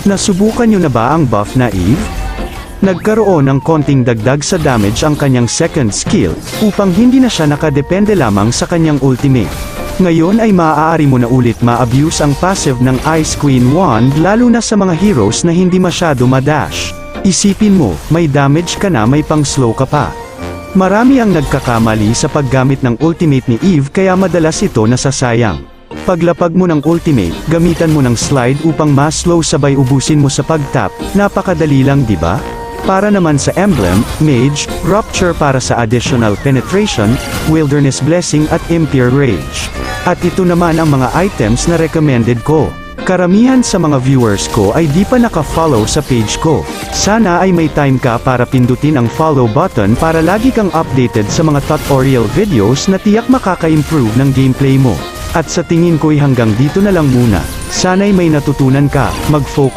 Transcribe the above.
Nasubukan nyo na ba ang buff na Eve? Nagkaroon ng konting dagdag sa damage ang kanyang second skill, upang hindi na siya nakadepende lamang sa kanyang ultimate. Ngayon ay maaari mo na ulit ma-abuse ang passive ng Ice Queen Wand lalo na sa mga heroes na hindi masyado madash. Isipin mo, may damage ka na may pang slow ka pa. Marami ang nagkakamali sa paggamit ng ultimate ni Eve kaya madalas ito nasasayang. Paglapag mo ng ultimate, gamitan mo ng slide upang mas slow sabay ubusin mo sa pag-tap, napakadali lang diba? Para naman sa emblem, Mage, Rupture para sa additional penetration, Wilderness Blessing at Impure Rage. At ito naman ang mga items na recommended ko. Karamihan sa mga viewers ko ay di pa naka-follow sa page ko. Sana ay may time ka para pindutin ang follow button para lagi kang updated sa mga tutorial videos na tiyak makaka-improve ng gameplay mo. At sa tingin ko'y hanggang dito na lang muna. Sana'y may natutunan ka, mag-focus